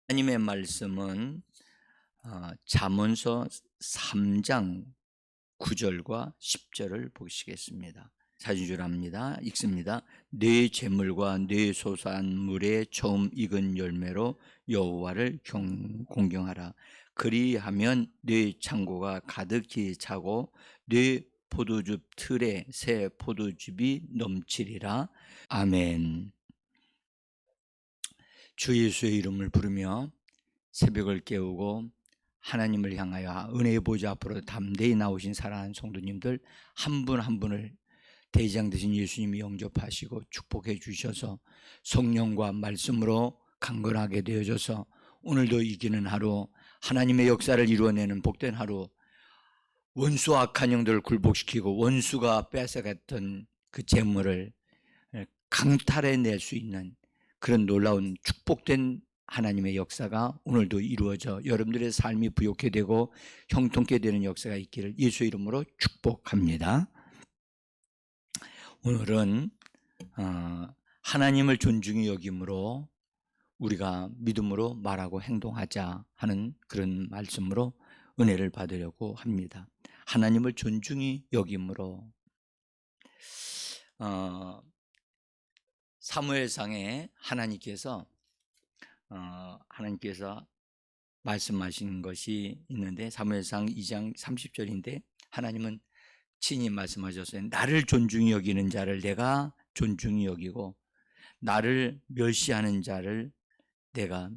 하나님의 말씀은 잠언서 3장 9절과 10절을 보시겠습니다. 사진줄합니다. 읽습니다. 네 재물과 네 소산 물에 처음 익은 열매로 여호와를 공경하라. 그리하면 네 창고가 가득히 차고 네 포도즙 틀에 새 포도즙이 넘치리라. 아멘. 주 예수의 이름을 부르며 새벽을 깨우고 하나님을 향하여 은혜의 보좌 앞으로 담대히 나오신 사랑하는 성도님들 한 분 한 분을 대장 되신 예수님이 영접하시고 축복해 주셔서 성령과 말씀으로 강건하게 되어져서 오늘도 이기는 하루, 하나님의 역사를 이루어내는 복된 하루, 원수 악한 영들을 굴복시키고 원수가 뺏어갔던 그 재물을 강탈해낼 수 있는 그런 놀라운 축복된 하나님의 역사가 오늘도 이루어져 여러분들의 삶이 부욕해 되고 형통케 되는 역사가 있기를 예수의 이름으로 축복합니다. 오늘은 하나님을 존중히 여김으로 우리가 믿음으로 말하고 행동하자 하는 그런 말씀으로 은혜를 받으려고 합니다. 하나님을 존중히 여김으로 사무엘상에 하나님께서 말씀하신 것이 있는데 사무엘상 2장 30절인데 하나님은 친히 말씀하셨어요. 나를 존중히 여기는 자를 내가 존중히 여기고 나를 멸시하는 자를 내가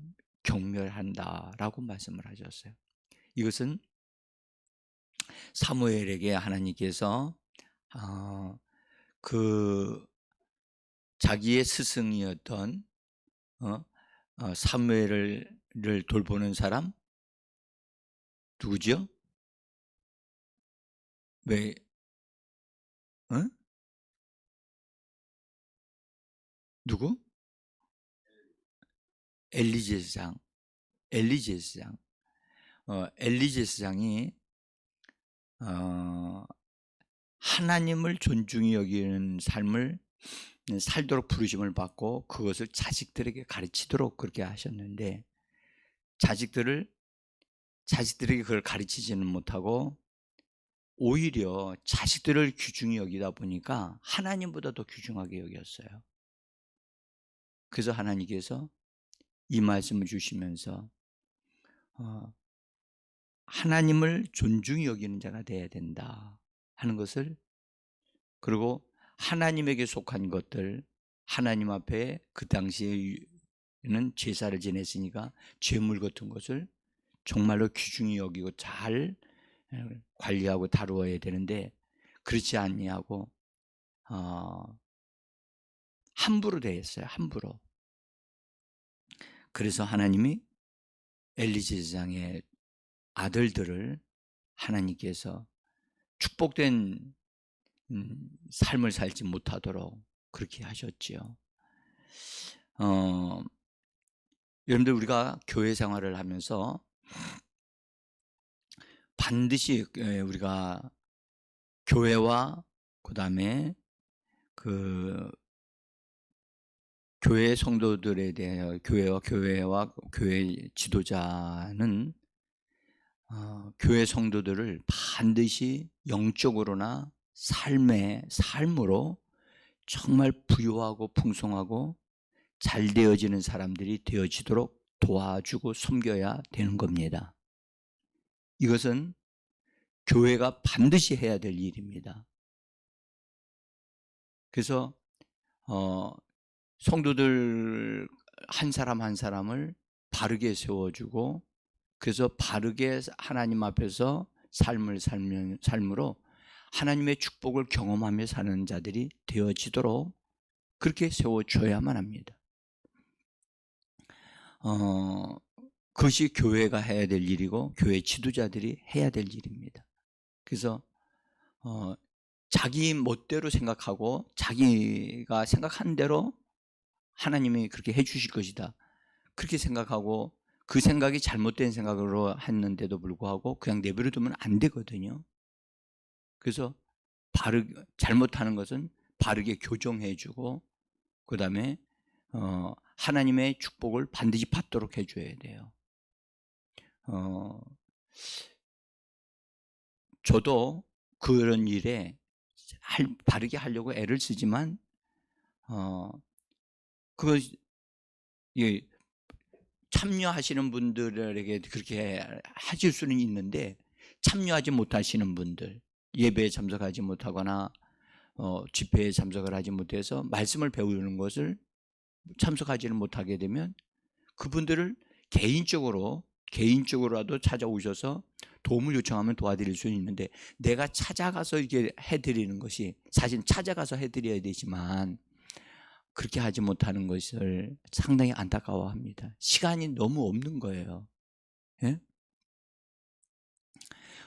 경멸한다라고 말씀을 하셨어요. 이것은 사무엘에게 하나님께서 그 자기의 스승이었던 사무엘을 돌보는 사람 누구죠? 왜? 누구? 엘리제스장. 엘리제스장이 하나님을 존중히 여기는 삶을 살도록 부르심을 받고 그것을 자식들에게 가르치도록 그렇게 하셨는데 자식들에게 그걸 가르치지는 못하고 오히려 자식들을 귀중히 여기다 보니까 하나님보다 더 귀중하게 여겼어요. 그래서 하나님께서 이 말씀을 주시면서 하나님을 존중히 여기는 자가 되어야 된다 하는 것을, 그리고 하나님에게 속한 것들, 하나님 앞에 그 당시에는 제사를 지냈으니까 제물 같은 것을 정말로 귀중히 여기고 잘 관리하고 다루어야 되는데 그렇지 아니하고 함부로 대했어요. 함부로. 그래서 하나님이 엘리제장의 아들들을 하나님께서 축복된 삶을 살지 못하도록 그렇게 하셨지요. 여러분들 우리가 교회 생활을 하면서 반드시 우리가 교회와 그다음에 그 교회 성도들에 대하여 교회와 교회 지도자는 교회 성도들을 반드시 영적으로나 삶으로 정말 부유하고 풍성하고 잘 되어지는 사람들이 되어지도록 도와주고 섬겨야 되는 겁니다. 이것은 교회가 반드시 해야 될 일입니다. 그래서 성도들 한 사람 한 사람을 바르게 세워주고 그래서 바르게 하나님 앞에서 삶으로 하나님의 축복을 경험하며 사는 자들이 되어지도록 그렇게 세워줘야만 합니다. 그것이 교회가 해야 될 일이고 교회 지도자들이 해야 될 일입니다. 그래서 자기 멋대로 생각하고 자기가 생각한 대로 하나님이 그렇게 해 주실 것이다 그렇게 생각하고 그 생각이 잘못된 생각으로 했는데도 불구하고 그냥 내버려 두면 안 되거든요. 그래서 잘못하는 것은 바르게 교정해 주고 그 다음에 하나님의 축복을 반드시 받도록 해줘야 돼요. 저도 그런 일에 바르게 하려고 애를 쓰지만 그거 참여하시는 분들에게 그렇게 하실 수는 있는데, 참여하지 못하시는 분들, 예배에 참석하지 못하거나 집회에 참석을 하지 못해서 말씀을 배우는 것을 참석하지는 못하게 되면 그분들을 개인적으로라도 찾아오셔서 도움을 요청하면 도와드릴 수는 있는데, 내가 찾아가서 이게 해드리는 것이, 사실 찾아가서 해드려야 되지만 그렇게 하지 못하는 것을 상당히 안타까워합니다. 시간이 너무 없는 거예요. 예?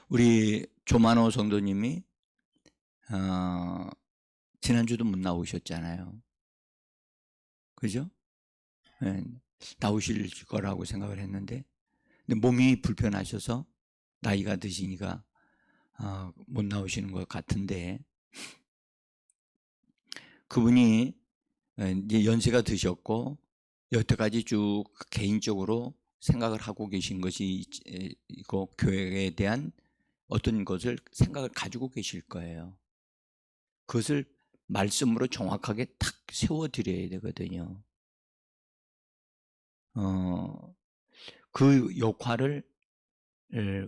우리 조만호 성도님이 지난주도 못 나오셨잖아요. 그죠? 예, 나오실 거라고 생각을 했는데, 근데 몸이 불편하셔서 나이가 드시니까 못 나오시는 것 같은데, 그분이 이제 연세가 드셨고 여태까지 쭉 개인적으로 생각을 하고 계신 것이 있고, 교회에 대한 어떤 것을 생각을 가지고 계실 거예요. 그것을 말씀으로 정확하게 탁 세워드려야 되거든요. 그 역할을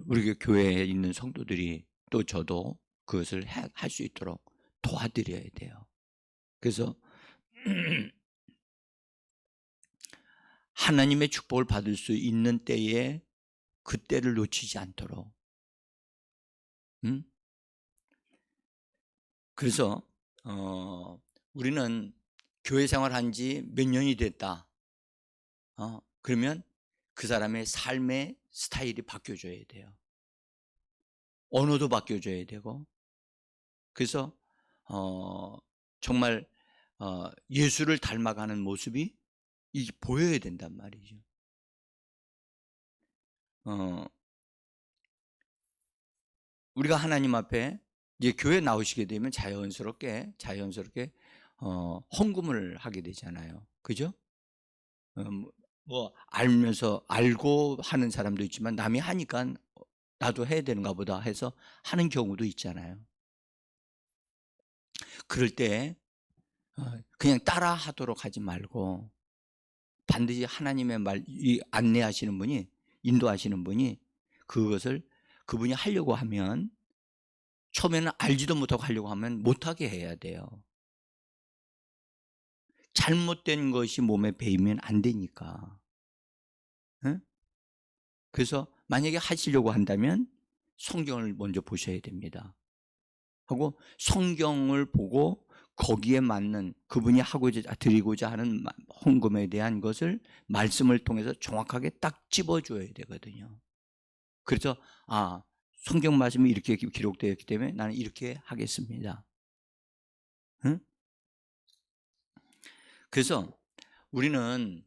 우리 교회에 있는 성도들이, 또 저도 그것을 할 수 있도록 도와드려야 돼요. 그래서 하나님의 축복을 받을 수 있는 때에 그때를 놓치지 않도록. 그래서 우리는 교회 생활한 지 몇 년이 됐다. 그러면 그 사람의 삶의 스타일이 바뀌어줘야 돼요. 언어도 바뀌어줘야 되고. 그래서 정말 예수를 닮아가는 모습이 보여야 된단 말이죠. 우리가 하나님 앞에 이제 교회 나오시게 되면 자연스럽게 헌금을 하게 되잖아요. 그죠? 뭐 알고 하는 사람도 있지만, 남이 하니까 나도 해야 되는가 보다 해서 하는 경우도 있잖아요. 그럴 때 그냥 따라 하도록 하지 말고, 반드시 하나님의 말, 안내하시는 분이, 인도하시는 분이 그것을 그분이 하려고 하면, 처음에는 알지도 못하고 하려고 하면 못하게 해야 돼요. 잘못된 것이 몸에 배이면 안 되니까. 그래서 만약에 하시려고 한다면 성경을 먼저 보셔야 됩니다. 하고 성경을 보고 거기에 맞는, 그분이 드리고자 하는 헌금에 대한 것을 말씀을 통해서 정확하게 딱 집어줘야 되거든요. 그래서 성경 말씀이 이렇게 기록되어 있기 때문에 나는 이렇게 하겠습니다. 그래서 우리는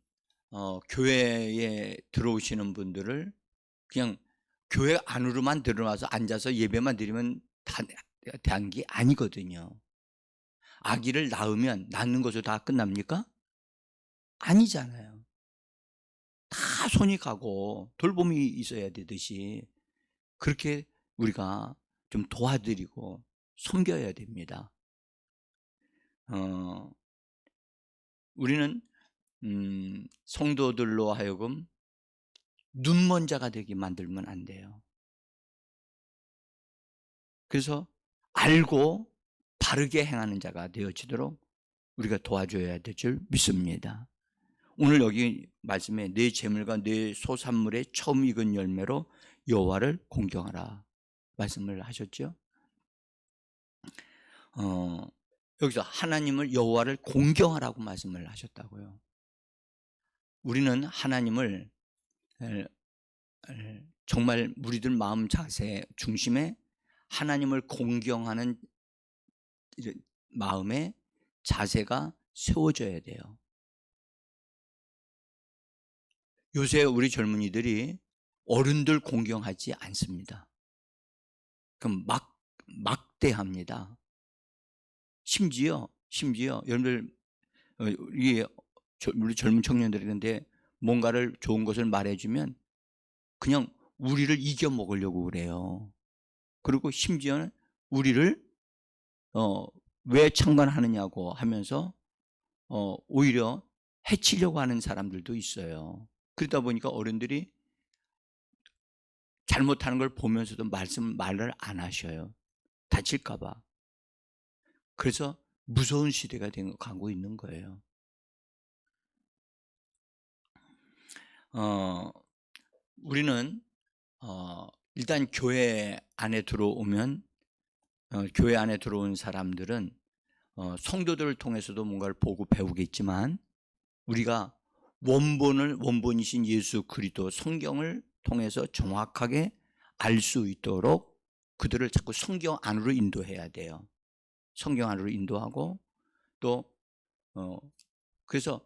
교회에 들어오시는 분들을 그냥 교회 안으로만 들어와서 앉아서 예배만 드리면 대한 게 아니거든요. 아기를 낳는 것으로 다 끝납니까? 아니잖아요. 다 손이 가고 돌봄이 있어야 되듯이 그렇게 우리가 좀 도와드리고 섬겨야 됩니다. 우리는 성도들로 하여금 눈먼 자가 되게 만들면 안 돼요. 그래서 알고 바르게 행하는 자가 되어지도록 우리가 도와줘야 될 줄 믿습니다. 오늘 여기 말씀에 내 재물과 내 소산물의 처음 익은 열매로 여호와를 공경하라 말씀을 하셨죠. 여기서 하나님을, 여호와를 공경하라고 말씀을 하셨다고요. 우리는 하나님을 정말 우리들 마음 자세 중심에 하나님을 공경하는 마음의 자세가 세워져야 돼요. 요새 우리 젊은이들이 어른들 공경하지 않습니다. 그럼 막대합니다. 심지어 여러분들, 우리 젊은 청년들이 근데 뭔가를 좋은 것을 말해주면 그냥 우리를 이겨 먹으려고 그래요. 그리고 심지어는 우리를 왜 창간하느냐고 하면서 오히려 해치려고 하는 사람들도 있어요. 그러다 보니까 어른들이 잘못하는 걸 보면서도 말을 안 하셔요. 다칠까 봐. 그래서 무서운 시대가 가고 있는 거예요. 우리는 일단 교회 안에 들어오면 교회 안에 들어온 사람들은 성도들을 통해서도 뭔가를 보고 배우겠지만 우리가 원본이신 예수 그리스도 성경을 통해서 정확하게 알 수 있도록 그들을 자꾸 성경 안으로 인도해야 돼요. 성경 안으로 인도하고 또 그래서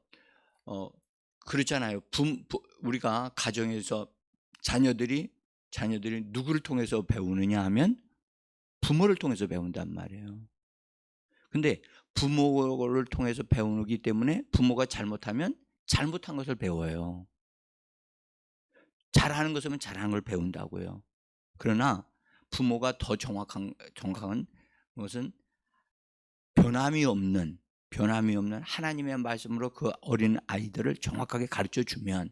그렇잖아요. 우리가 가정에서 자녀들이 누구를 통해서 배우느냐 하면 부모를 통해서 배운단 말이에요. 근데 부모를 통해서 배우기 때문에 부모가 잘못하면 잘못한 것을 배워요. 잘하는 것이면 잘하는 걸 배운다고요. 그러나 부모가 더 정확한 것은 변함이 없는 하나님의 말씀으로 그 어린 아이들을 정확하게 가르쳐 주면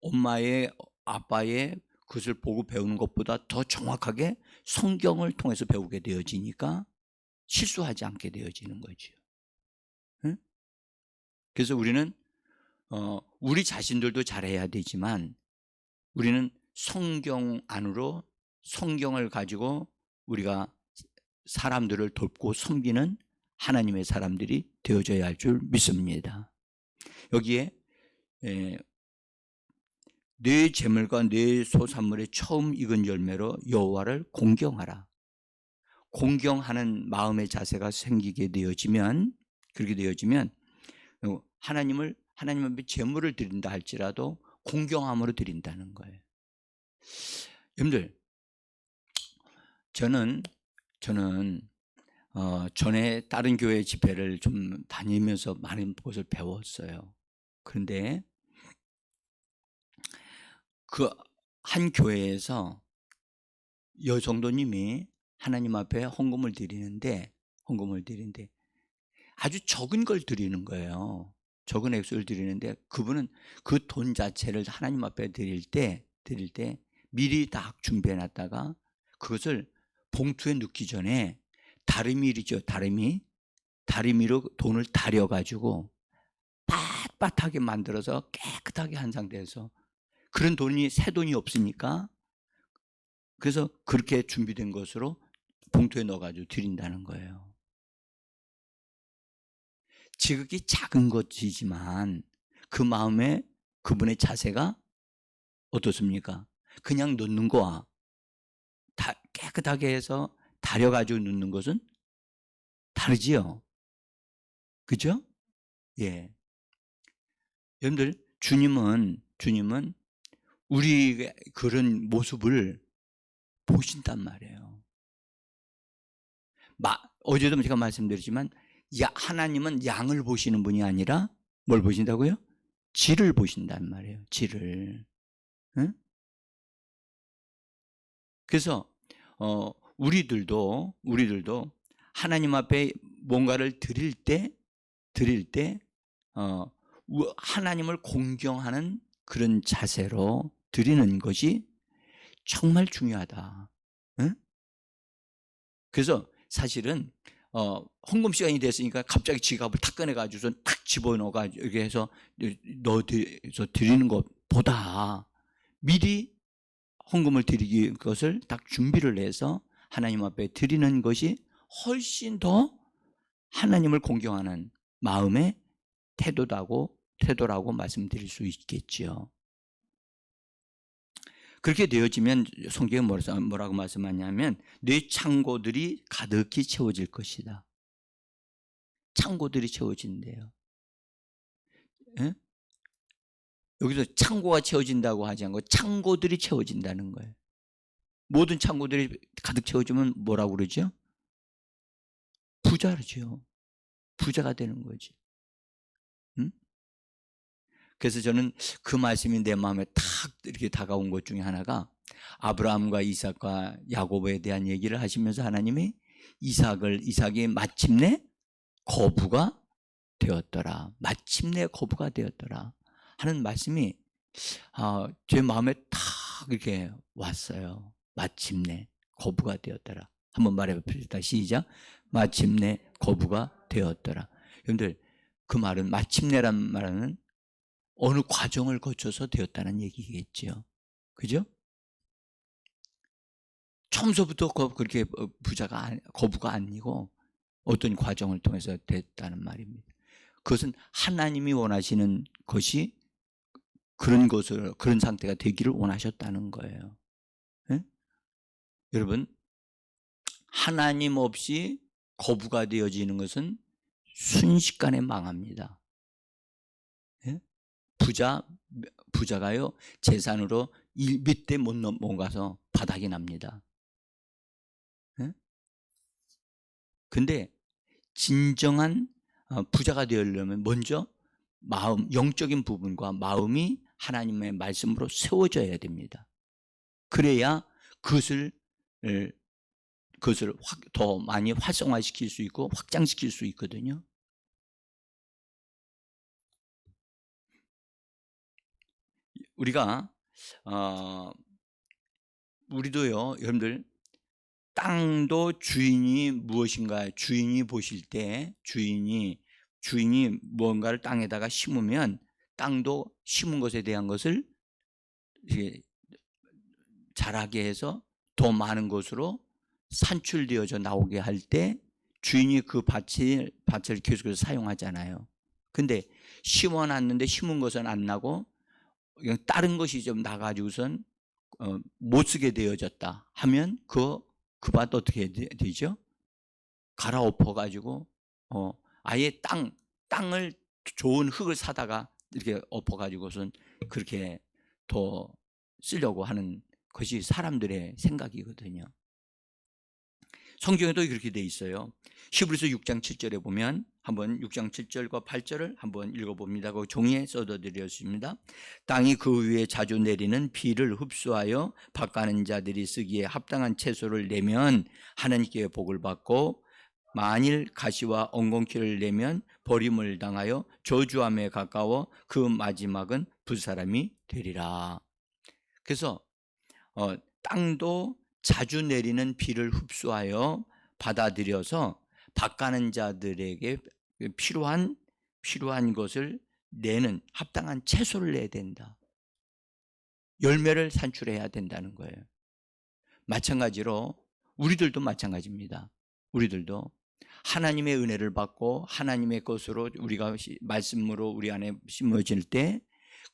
엄마의 아빠의 그것을 보고 배우는 것보다 더 정확하게 성경을 통해서 배우게 되어지니까 실수하지 않게 되어지는 거죠. 응? 그래서 우리는 우리 자신들도 잘해야 되지만 우리는 성경 안으로 성경을 가지고 우리가 사람들을 돕고 섬기는 하나님의 사람들이 되어져야 할 줄 믿습니다. 여기에 내 재물과 내 소산물의 처음 익은 열매로 여호와를 공경하라. 공경하는 마음의 자세가 생기게 되어지면 그렇게 되어지면 하나님 앞에 재물을 드린다 할지라도 공경함으로 드린다는 거예요. 여러분들 저는 전에 다른 교회 집회를 좀 다니면서 많은 것을 배웠어요. 그런데 그 한 교회에서 여성도님이 하나님 앞에 헌금을 드리는데 아주 적은 걸 드리는 거예요. 적은 액수를 드리는데 그분은 그 돈 자체를 하나님 앞에 드릴 때 미리 다 준비해 놨다가 그것을 봉투에 넣기 전에 다리미로 돈을 다려가지고 빳빳하게 만들어서 깨끗하게 한 상태에서 그런 돈이 새 돈이 없으니까 그래서 그렇게 준비된 것으로 봉투에 넣어가지고 드린다는 거예요. 지극히 작은 것이지만 그 마음에 그분의 자세가 어떻습니까? 그냥 넣는 거와 깨끗하게 해서 다려가지고 넣는 것은 다르지요. 그죠? 예. 여러분들, 주님은 우리 그런 모습을 보신단 말이에요. 어제도 제가 말씀드렸지만, 하나님은 양을 보시는 분이 아니라 뭘 보신다고요? 질을 보신단 말이에요. 질을. 응? 그래서 우리들도 하나님 앞에 뭔가를 드릴 때 하나님을 공경하는 그런 자세로 드리는 것이 정말 중요하다. 응? 그래서 사실은 헌금 시간이 됐으니까 갑자기 지갑을 탁 꺼내가지고 탁 집어넣어가지고 이렇게 해서 넣어서 드리는 것보다 미리 헌금을 드리기 것을 딱 준비를 해서 하나님 앞에 드리는 것이 훨씬 더 하나님을 공경하는 마음의 태도라고 말씀드릴 수 있겠지요. 그렇게 되어지면 성경에 뭐라고 말씀하냐면 내 창고들이 가득히 채워질 것이다. 창고들이 채워진대요. 예? 여기서 창고가 채워진다고 하지 않고 창고들이 채워진다는 거예요. 모든 창고들이 가득 채워지면 뭐라고 그러죠? 부자죠. 부자가 되는 거지. 응? 그래서 저는 그 말씀이 내 마음에 탁 이렇게 다가온 것 중에 하나가, 아브라함과 이삭과 야고보에 대한 얘기를 하시면서 하나님이 이삭이 마침내 거부가 되었더라. 마침내 거부가 되었더라 하는 말씀이 제 마음에 탁 이렇게 왔어요. 마침내 거부가 되었더라. 한번 말해봅시다. 시작. 마침내 거부가 되었더라. 여러분들, 그 말은, 마침내란 말은 어느 과정을 거쳐서 되었다는 얘기겠죠. 그죠? 처음서부터 그렇게 거부가 아니고 어떤 과정을 통해서 됐다는 말입니다. 그것은 하나님이 원하시는 것이 그런 상태가 되기를 원하셨다는 거예요. 네? 여러분, 하나님 없이 거부가 되어지는 것은 순식간에 망합니다. 네? 부자가요, 재산으로 몇 대 못 넘어가서 바닥이 납니다. 네? 근데 진정한 부자가 되려면 먼저 영적인 부분과 마음이 하나님의 말씀으로 세워져야 됩니다. 그래야 그것을 더 많이 활성화시킬 수 있고 확장시킬 수 있거든요. 우리도요, 여러분들, 땅도 주인이 무엇인가, 주인이 보실 때 주인이 무언가를 땅에다가 심으면 땅도 심은 것에 대한 것을 자라게 해서 더 많은 것으로 산출되어져 나오게 할 때 주인이 그 밭을 계속해서 사용하잖아요. 근데 심어놨는데 심은 것은 안 나고 그냥 다른 것이 좀 나가지고선 못 쓰게 되어졌다 하면 그 밭 어떻게 되죠? 갈아엎어 가지고 아예 땅을 좋은 흙을 사다가 이렇게 엎어 가지고선 그렇게 더 쓰려고 하는 것이 사람들의 생각이거든요. 성경에도 그렇게 돼 있어요. 히브리서 6장 7절에 보면, 한번 6장 7절과 8절을 한번 읽어봅니다. 그 종이에 써드렸습니다. 땅이 그 위에 자주 내리는 비를 흡수하여 밭가는 자들이 쓰기에 합당한 채소를 내면 하나님께 복을 받고, 만일 가시와 엉겅퀴를 내면 버림을 당하여 저주함에 가까워 그 마지막은 불사람이 되리라. 그래서 땅도 자주 내리는 비를 흡수하여 받아들여서 밭가는 자들에게 필요한 것을 내는 합당한 채소를 내야 된다. 열매를 산출해야 된다는 거예요. 마찬가지로 우리들도 마찬가지입니다. 우리들도 하나님의 은혜를 받고 하나님의 것으로 우리가 말씀으로 우리 안에 심어질 때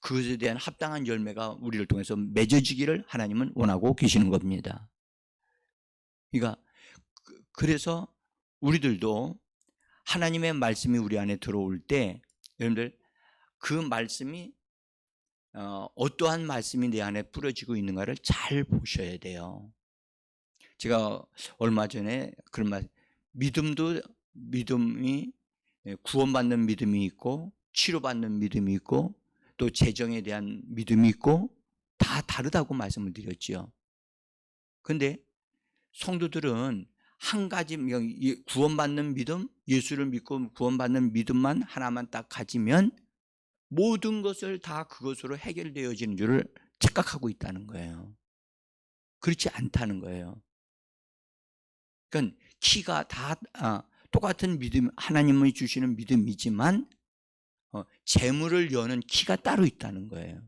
그것에 대한 합당한 열매가 우리를 통해서 맺어지기를 하나님은 원하고 계시는 겁니다. 그러니까 그래서 우리들도 하나님의 말씀이 우리 안에 들어올 때, 여러분들, 그 말씀이 어떠한 말씀이 내 안에 뿌려지고 있는가를 잘 보셔야 돼요. 제가 얼마 전에 그런 말, 믿음이 구원받는 믿음이 있고 치료받는 믿음이 있고 또 재정에 대한 믿음이 있고 다 다르다고 말씀을 드렸죠. 그런데 성도들은 한 가지, 구원받는 믿음, 예수를 믿고 구원받는 믿음만 하나만 딱 가지면 모든 것을 다 그것으로 해결되어지는 줄을 착각하고 있다는 거예요. 그렇지 않다는 거예요. 그러니까 키가 다 똑같은 믿음, 하나님이 주시는 믿음이지만 재물을 여는 키가 따로 있다는 거예요.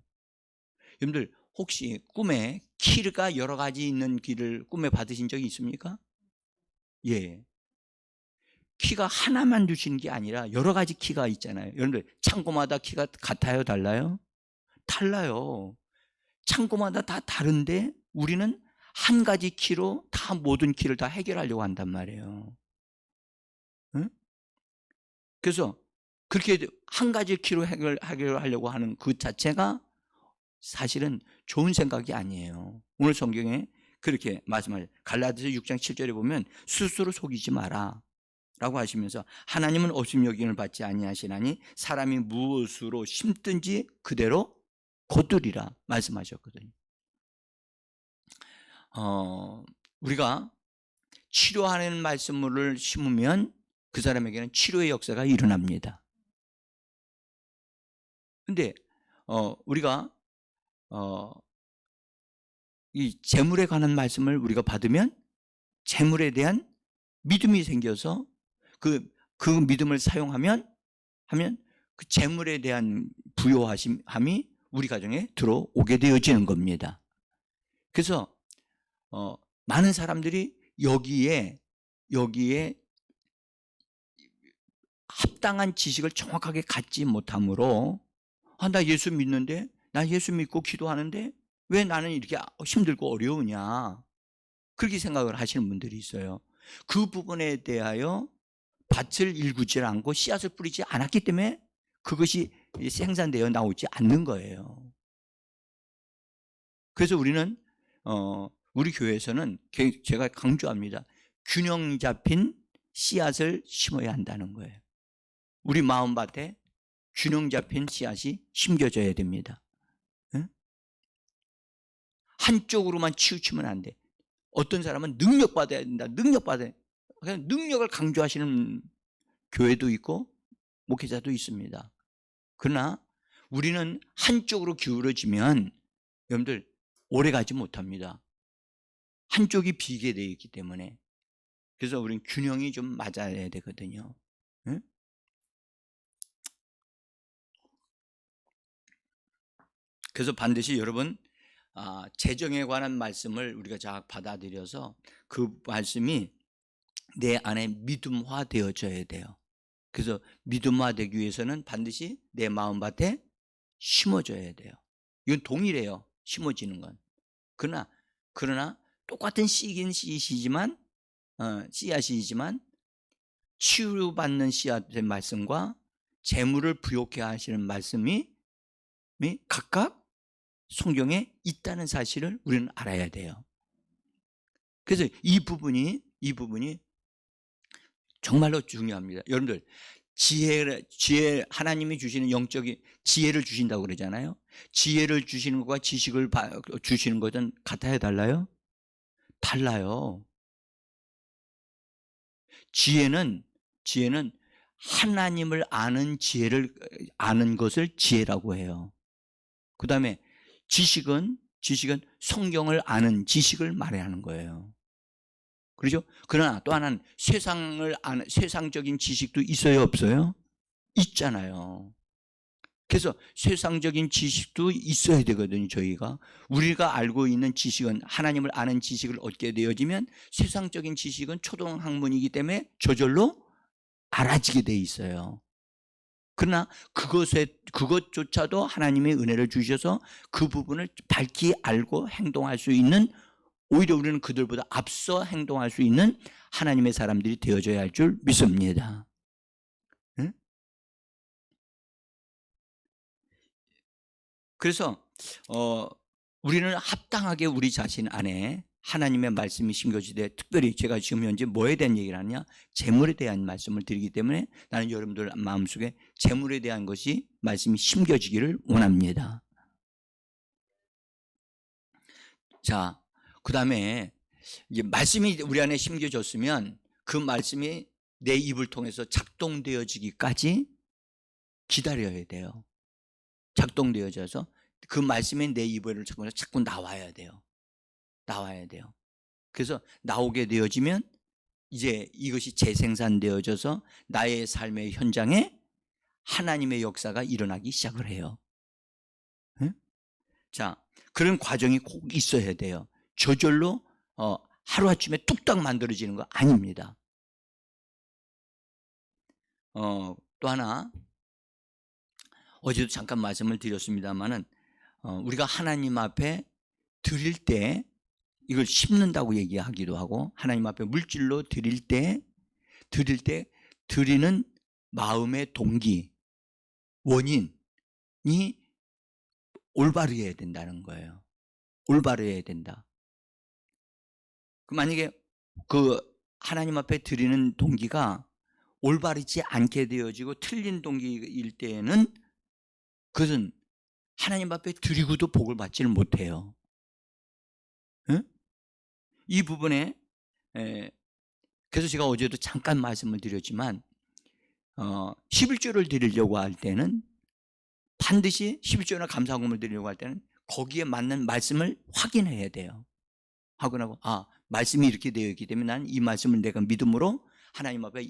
여러분들, 혹시 꿈에 키가 여러 가지 있는 길을 꿈에 받으신 적이 있습니까? 예. 키가 하나만 주시는 게 아니라 여러 가지 키가 있잖아요. 여러분들, 창고마다 키가 같아요? 달라요? 달라요. 창고마다 다 다른데 우리는 한 가지 키로 다 모든 키를 다 해결하려고 한단 말이에요. 응? 그래서 그렇게 한 가지 키로 해결하려고 하는 그 자체가 사실은 좋은 생각이 아니에요. 오늘 성경에 그렇게 말씀하죠. 갈라디아서 6장 7절에 보면 스스로 속이지 마라. 라고 하시면서 하나님은 업신여김을 받지 아니하시나니 사람이 무엇으로 심든지 그대로 거두리라 말씀하셨거든요. 우리가 치료하는 말씀을 심으면 그 사람에게는 치료의 역사가 일어납니다. 근데 우리가 이 재물에 관한 말씀을 우리가 받으면 재물에 대한 믿음이 생겨서 그 믿음을 사용하면 그 재물에 대한 부요함이 우리 가정에 들어오게 되어지는 겁니다. 그래서 많은 사람들이 여기에 합당한 지식을 정확하게 갖지 못하므로 나 예수 믿는데, 나 예수 믿고 기도하는데 왜 나는 이렇게 힘들고 어려우냐, 그렇게 생각을 하시는 분들이 있어요. 그 부분에 대하여 밭을 일구지 않고 씨앗을 뿌리지 않았기 때문에 그것이 생산되어 나오지 않는 거예요. 그래서 우리는 우리 교회에서는 제가 강조합니다. 균형 잡힌 씨앗을 심어야 한다는 거예요. 우리 마음밭에 균형 잡힌 씨앗이 심겨져야 됩니다. 응? 한쪽으로만 치우치면 안 돼. 어떤 사람은 능력받아야 된다. 능력받아야 된다. 그냥 능력을 강조하시는 교회도 있고 목회자도 있습니다. 그러나 우리는 한쪽으로 기울어지면 여러분들 오래 가지 못합니다. 한쪽이 비게 되어 있기 때문에. 그래서 우리는 균형이 좀 맞아야 되거든요. 응? 그래서 반드시 여러분 재정에 관한 말씀을 우리가 잘 받아들여서 그 말씀이 내 안에 믿음화 되어져야 돼요. 그래서 믿음화 되기 위해서는 반드시 내 마음밭에 심어져야 돼요. 이건 동일해요. 심어지는 건. 그러나 똑같은 씨긴 씨이지만 씨앗이지만 치유받는 씨앗의 말씀과 재물을 부욕해 하시는 말씀이 각각 성경에 있다는 사실을 우리는 알아야 돼요. 그래서 이 부분이 정말로 중요합니다. 여러분들 지혜, 하나님이 주시는 영적인 지혜를 주신다고 그러잖아요. 지혜를 주시는 것과 지식을 주시는 것은 같아야 달라요? 달라요. 지혜는 하나님을 아는 지혜를 아는 것을 지혜라고 해요. 그 다음에 지식은 성경을 아는 지식을 말하는 거예요. 그렇죠? 그러나 또 하나는 세상을 아는 세상적인 지식도 있어요, 없어요? 있잖아요. 그래서 세상적인 지식도 있어야 되거든요. 저희가 우리가 알고 있는 지식은 하나님을 아는 지식을 얻게 되어지면 세상적인 지식은 초등학문이기 때문에 저절로 알아지게 돼 있어요. 그러나 그것조차도 하나님의 은혜를 주셔서 그 부분을 밝히 알고 행동할 수 있는, 오히려 우리는 그들보다 앞서 행동할 수 있는 하나님의 사람들이 되어져야 할 줄 믿습니다. 응? 그래서 우리는 합당하게 우리 자신 안에 하나님의 말씀이 심겨지되, 특별히 제가 지금 현재 뭐에 대한 얘기를 하냐, 재물에 대한 말씀을 드리기 때문에 나는 여러분들 마음속에 재물에 대한 것이 말씀이 심겨지기를 원합니다. 자, 그 다음에 이제 말씀이 우리 안에 심겨졌으면 그 말씀이 내 입을 통해서 작동되어지기까지 기다려야 돼요. 작동되어져서 그 말씀이 내 입을 자꾸 나와야 돼요. 그래서 나오게 되어지면 이제 이것이 재생산되어져서 나의 삶의 현장에 하나님의 역사가 일어나기 시작을 해요. 응? 자, 그런 과정이 꼭 있어야 돼요. 저절로 하루아침에 뚝딱 만들어지는 거 아닙니다. 또 하나, 어제도 잠깐 말씀을 드렸습니다만은 우리가 하나님 앞에 드릴 때 이걸 심는다고 얘기하기도 하고, 하나님 앞에 물질로 드릴 때 드리는 마음의 동기, 원인이 올바르어야 된다는 거예요. 올바르어야 된다. 만약에 그 하나님 앞에 드리는 동기가 올바르지 않게 되어지고 틀린 동기일 때에는 그것은 하나님 앞에 드리고도 복을 받지는 못해요. 응? 이 부분에 그래서 제가 어제도 잠깐 말씀을 드렸지만 11조를 드리려고 할 때는 반드시 11조나 감사금을 드리려고 할 때는 거기에 맞는 말씀을 확인해야 돼요. 확인하고 말씀이 이렇게 되어 있기 때문에 난 이 말씀을 내가 믿음으로 하나님 앞에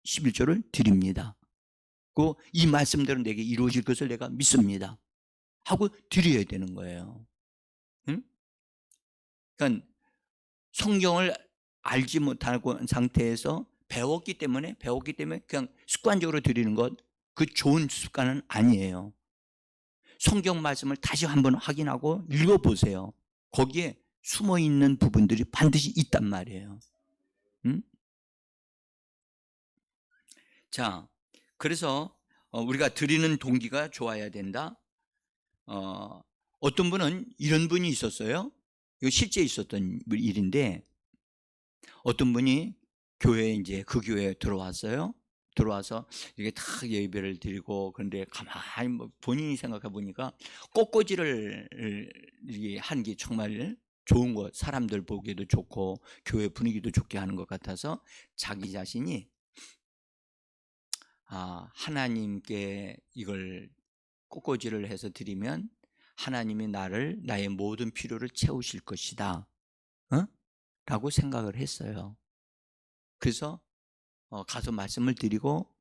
11조를 드립니다. 이 말씀대로 내게 이루어질 것을 내가 믿습니다 하고 드려야 되는 거예요. 응? 그러니까 성경을 알지 못하고 상태에서 배웠기 때문에 그냥 습관적으로 드리는 것, 그 좋은 습관은 아니에요. 성경 말씀을 다시 한번 확인하고 읽어보세요. 거기에 숨어있는 부분들이 반드시 있단 말이에요. 응? 자, 그래서 우리가 드리는 동기가 좋아야 된다. 어떤 분은 이런 분이 있었어요. 이거 실제 있었던 일인데, 어떤 분이 교회에 이제 그 교회에 들어왔어요. 들어와서 이게 다 예배를 드리고, 그런데 가만히 본인이 생각해 보니까 꽃꽂이를 하는 게 정말 좋은 것, 사람들 보기에도 좋고 교회 분위기도 좋게 하는 것 같아서 자기 자신이 하나님께 이걸 꽃꽂이를 해서 드리면 하나님이 나의 모든 필요를 채우실 것이다, 라고 생각을 했어요. 그래서 가서 말씀을 드리고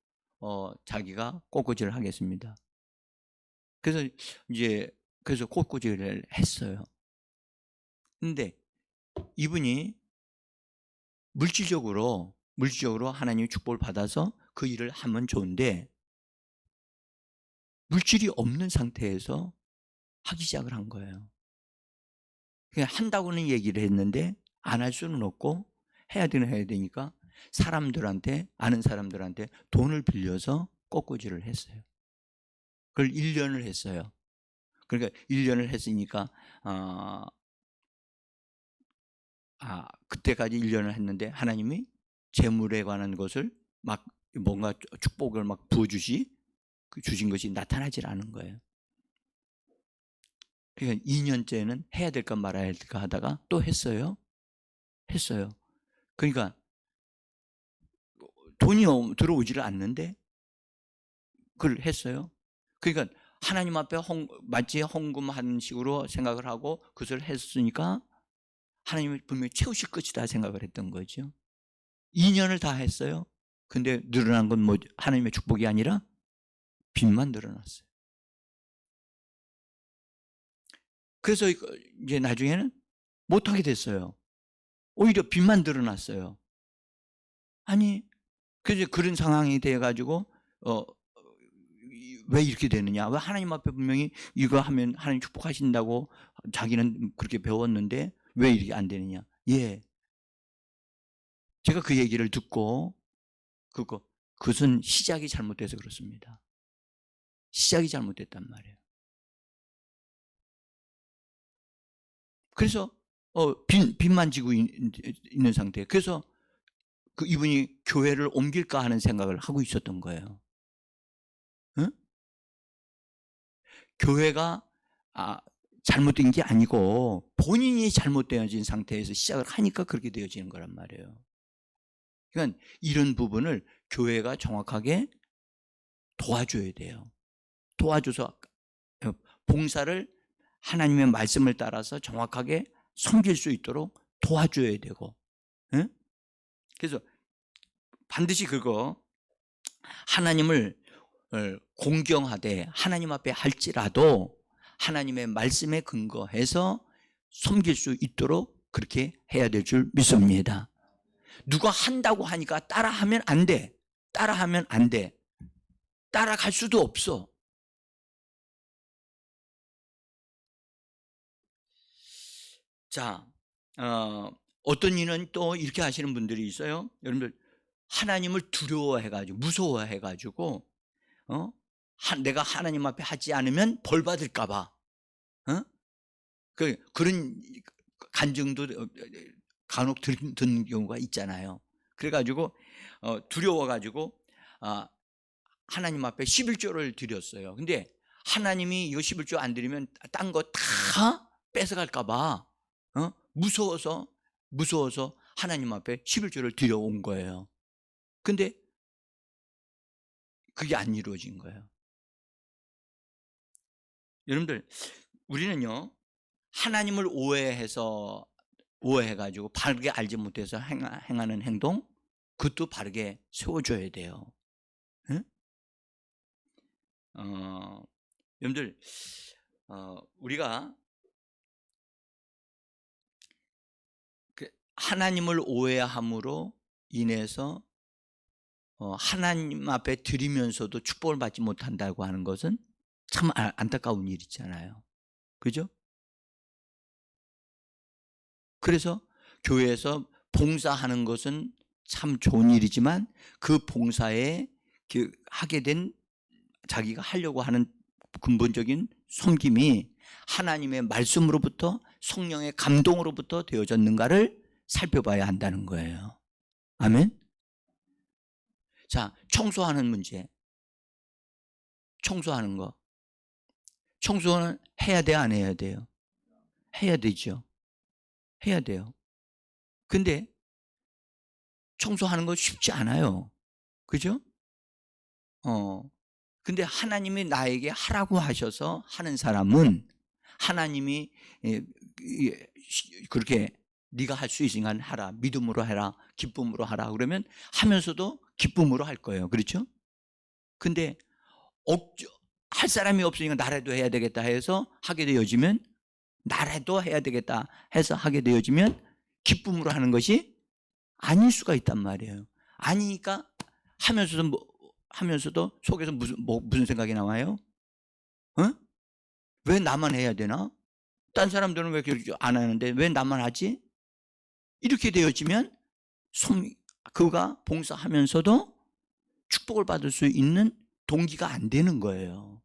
자기가 꽃꽂이를 하겠습니다. 그래서 꽃꽂이를 했어요. 근데 이분이 물질적으로 하나님의 축복을 받아서 그 일을 하면 좋은데, 물질이 없는 상태에서 하기 시작을 한 거예요. 그냥 한다고는 얘기를 했는데 안 할 수는 없고 해야 되니까 아는 사람들한테 돈을 빌려서 꽃꽂이를 했어요. 그걸 1년을 했어요. 그러니까 1년을 했으니까 그때까지 1년을 했는데 하나님이 재물에 관한 것을 막 뭔가 축복을 막 주신 것이 나타나질 않은 거예요. 그러니까 2년째는 해야 될까 말아야 될까 하다가 또 했어요. 그러니까 돈이 들어오지를 않는데 그걸 했어요. 그러니까 하나님 앞에 마치 헌금하는 식으로 생각을 하고 그것을 했으니까 하나님이 분명히 채우실 것이다 생각을 했던 거죠. 2년을 다 했어요. 근데 늘어난 건 하나님의 축복이 아니라 빚만 늘어났어요. 그래서 이제 나중에는 못하게 됐어요. 오히려 빚만 늘어났어요. 그래서 그런 상황이 돼가지고 왜 이렇게 되느냐? 왜 하나님 앞에 분명히 이거 하면 하나님 축복하신다고 자기는 그렇게 배웠는데 왜 이렇게 안 되느냐? 제가 그 얘기를 듣고 그것은 시작이 잘못돼서 그렇습니다. 시작이 잘못됐단 말이에요. 그래서 빚만 지고 있는 상태. 그래서 이분이 교회를 옮길까 하는 생각을 하고 있었던 거예요. 응? 교회가 잘못된 게 아니고 본인이 잘못되어진 상태에서 시작을 하니까 그렇게 되어지는 거란 말이에요. 그러니까 이런 부분을 교회가 정확하게 도와줘야 돼요. 도와줘서 봉사를 하나님의 말씀을 따라서 정확하게 섬길 수 있도록 도와줘야 되고, 그래서 반드시 하나님을 공경하되 하나님 앞에 할지라도 하나님의 말씀에 근거해서 섬길 수 있도록 그렇게 해야 될 줄 믿습니다. 누가 한다고 하니까 따라하면 안 돼. 따라갈 수도 없어. 자, 어떤 이는 또 이렇게 하시는 분들이 있어요. 여러분들, 하나님을 두려워해가지고 무서워해가지고 내가 하나님 앞에 하지 않으면 벌 받을까봐 그런 간증도 간혹 듣는 경우가 있잖아요. 그래가지고 두려워가지고 하나님 앞에 11조를 드렸어요. 근데 하나님이 이거 11조 안 드리면 딴 거 다 뺏어갈까 봐 무서워서 하나님 앞에 11조를 드려온 거예요. 근데 그게 안 이루어진 거예요. 여러분들, 우리는요, 하나님을 오해해가지고 바르게 알지 못해서 행하는 행동, 그것도 바르게 세워줘야 돼요. 응? 여러분들, 우리가 하나님을 오해함으로 인해서 하나님 앞에 드리면서도 축복을 받지 못한다고 하는 것은 참 안타까운 일이잖아요. 그죠? 그래서 교회에서 봉사하는 것은 참 좋은 일이지만 그 봉사에 하게 된 자기가 하려고 하는 근본적인 섬김이 하나님의 말씀으로부터 성령의 감동으로부터 되어졌는가를 살펴봐야 한다는 거예요. 아멘. 자, 청소하는 문제. 청소하는 거. 청소는 해야 돼요, 안 해야 돼요? 해야 되죠. 해야 돼요. 근데 청소하는 거 쉽지 않아요. 그죠? 근데 하나님이 나에게 하라고 하셔서 하는 사람은 하나님이 그렇게 네가 할 수 있으니까 하라, 믿음으로 해라, 기쁨으로 하라 그러면 하면서도 기쁨으로 할 거예요. 그렇죠? 근데 할 사람이 없으니까 나라도 해야 되겠다 해서 하게 되어지면, 나라도 해야 되겠다 해서 하게 되어지면 기쁨으로 하는 것이 아닐 수가 있단 말이에요. 아니니까 하면서도 속에서 무슨 생각이 나와요? 왜 나만 해야 되나? 딴 사람들은 왜 그렇게 안 하는데 왜 나만 하지? 이렇게 되어지면 그가 봉사하면서도 축복을 받을 수 있는 동기가 안 되는 거예요.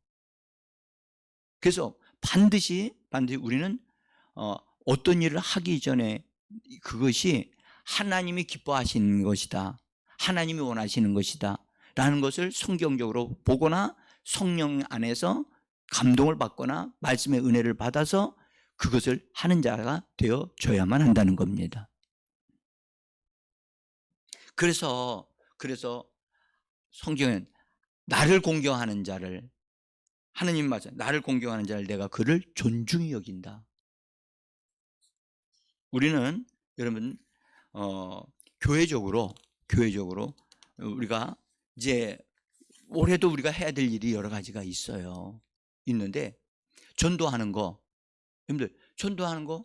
그래서 반드시 우리는 어떤 일을 하기 전에 그것이 하나님이 기뻐하시는 것이다, 하나님이 원하시는 것이다 라는 것을 성경적으로 보거나 성령 안에서 감동을 받거나 말씀의 은혜를 받아서 그것을 하는 자가 되어져야만 한다는 겁니다. 그래서 성경은 나를 공경하는 자를, 하느님 맞아, 나를 공경하는 자를 내가 그를 존중히 여긴다. 우리는 여러분 교회적으로 우리가 이제 올해도 우리가 해야 될 일이 여러 가지가 있는데 전도하는 거, 여러분들 전도하는 거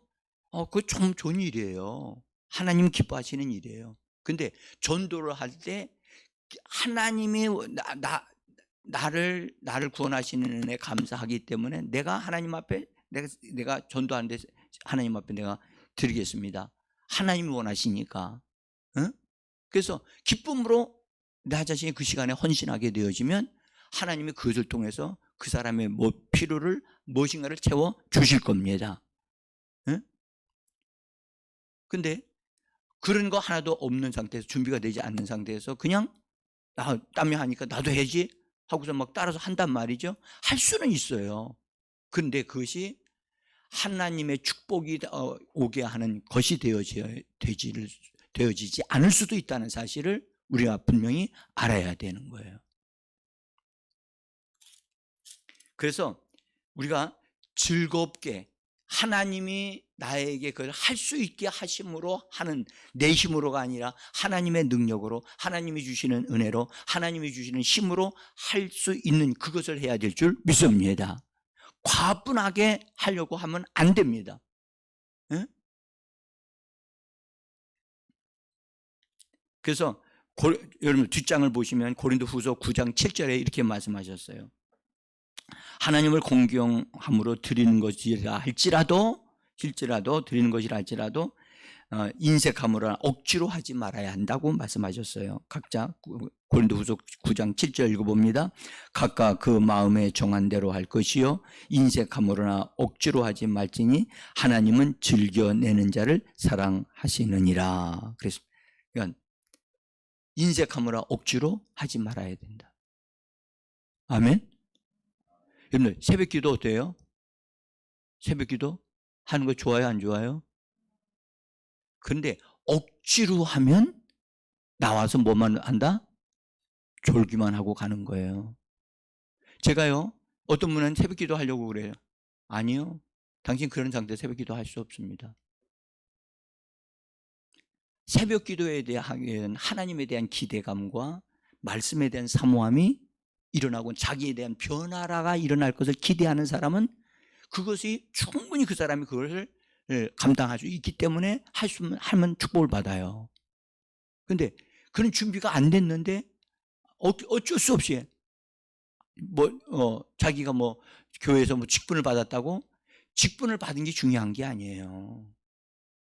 그거 좀 좋은 일이에요. 하나님 기뻐하시는 일이에요. 근데 전도를 할 때 하나님이 나를 구원하시는 은혜에 감사하기 때문에 내가 하나님 앞에 내가 전도하는데 하나님 앞에 내가 드리겠습니다. 하나님이 원하시니까. 그래서 기쁨으로 나 자신이 그 시간에 헌신하게 되어지면 하나님이 그것을 통해서 그 사람의 필요를 무엇인가를 채워 주실 겁니다. 근데 그런 거 하나도 없는 상태에서, 준비가 되지 않는 상태에서 그냥 땀이 하니까 나도 해야지 하고서 막 따라서 한단 말이죠. 할 수는 있어요. 그런데 그것이 하나님의 축복이 오게 하는 것이 되어지지 않을 수도 있다는 사실을 우리가 분명히 알아야 되는 거예요. 그래서 우리가 즐겁게 하나님이 나에게 그걸 할 수 있게 하심으로 하는, 내 힘으로가 아니라 하나님의 능력으로, 하나님이 주시는 은혜로, 하나님이 주시는 힘으로 할 수 있는 그것을 해야 될 줄 믿습니다. 과분하게 하려고 하면 안 됩니다. 그래서 여러분 뒷장을 보시면 고린도후서 9장 7절에 이렇게 말씀하셨어요. 하나님을 공경함으로 드리는 것이라 할지라도 드리는 것이라 할지라도 인색함으로 억지로 하지 말아야 한다고 말씀하셨어요. 각자 고린도후서 9장 7절 읽어봅니다. 각각 그 마음에 정한 대로 할 것이요 인색함으로나 억지로 하지 말지니 하나님은 즐겨내는 자를 사랑하시느니라. 그래서 인색하므로 억지로 하지 말아야 된다. 아멘. 여러분들 새벽 기도 어때요? 새벽 기도 하는 거 좋아요, 안 좋아요? 그런데 억지로 하면 나와서 뭐만 한다? 졸기만 하고 가는 거예요. 제가요, 어떤 분은 새벽 기도 하려고 그래요. 아니요. 당신 그런 상태 새벽 기도 할 수 없습니다. 새벽 기도에 대한 하나님에 대한 기대감과 말씀에 대한 사모함이 일어나고 자기에 대한 변화가 일어날 것을 기대하는 사람은 그것이 충분히 그 사람이 그것을 감당할 수 있기 때문에 하면 축복을 받아요. 그런데 그런 준비가 안 됐는데 어쩔 수 없이 자기가 교회에서 직분을 받았다고 직분을 받은 게 중요한 게 아니에요.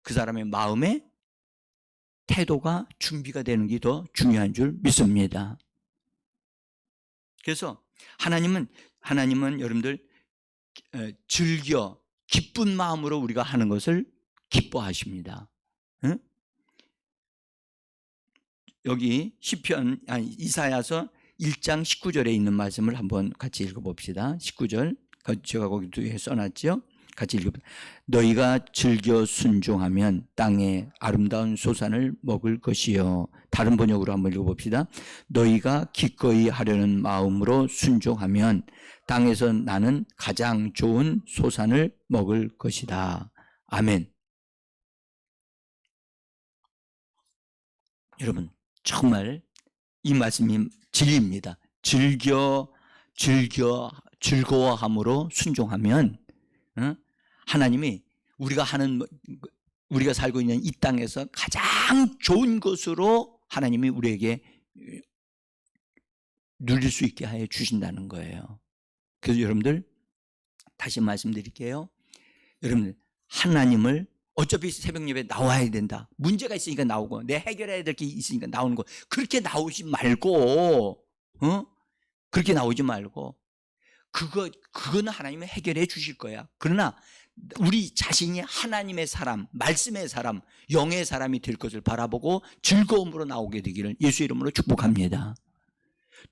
그 사람의 마음의 태도가 준비가 되는 게 더 중요한 줄 믿습니다. 그래서 하나님은 여러분들 즐겨 기쁜 마음으로 우리가 하는 것을 기뻐하십니다. 응? 여기 이사야서 1장 19절에 있는 말씀을 한번 같이 읽어봅시다. 19절 제가 거기 뒤에 써놨죠. 같이 읽어봅시다. 너희가 즐겨 순종하면 땅에 아름다운 소산을 먹을 것이요. 다른 번역으로 한번 읽어봅시다. 너희가 기꺼이 하려는 마음으로 순종하면 땅에서 나는 가장 좋은 소산을 먹을 것이다. 아멘. 여러분 정말 이 말씀이 진리입니다. 즐거워함으로 순종하면 하나님이 우리가 살고 있는 이 땅에서 가장 좋은 것으로 하나님이 우리에게 누릴 수 있게 하여 주신다는 거예요. 그래서 여러분들 다시 말씀드릴게요. 여러분들 하나님을 어차피 새벽 예배에 나와야 된다. 문제가 있으니까 나오고 내 해결해야 될 게 있으니까 나오는 거. 그렇게 나오지 말고 그렇게 나오지 말고 그거는 하나님이 해결해 주실 거야. 그러나 우리 자신이 하나님의 사람, 말씀의 사람, 영의 사람이 될 것을 바라보고 즐거움으로 나오게 되기를 예수 이름으로 축복합니다.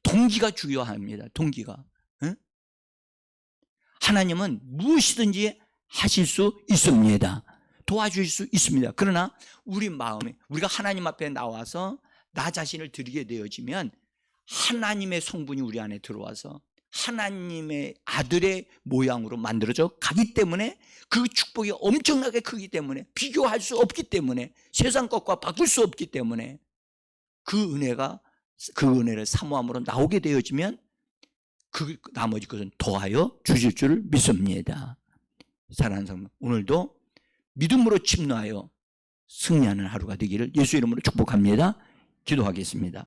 동기가 중요합니다. 동기가. 하나님은 무엇이든지 하실 수 있습니다. 도와주실 수 있습니다. 그러나 우리 마음에 우리가 하나님 앞에 나와서 나 자신을 드리게 되어지면 하나님의 성분이 우리 안에 들어와서 하나님의 아들의 모양으로 만들어져 가기 때문에 그 축복이 엄청나게 크기 때문에 비교할 수 없기 때문에 세상 것과 바꿀 수 없기 때문에 그 은혜를 사모함으로 나오게 되어지면 그 나머지 것은 더하여 주실 줄 믿습니다. 사랑하는 사람, 오늘도 믿음으로 침노하여 승리하는 하루가 되기를 예수 이름으로 축복합니다. 기도하겠습니다.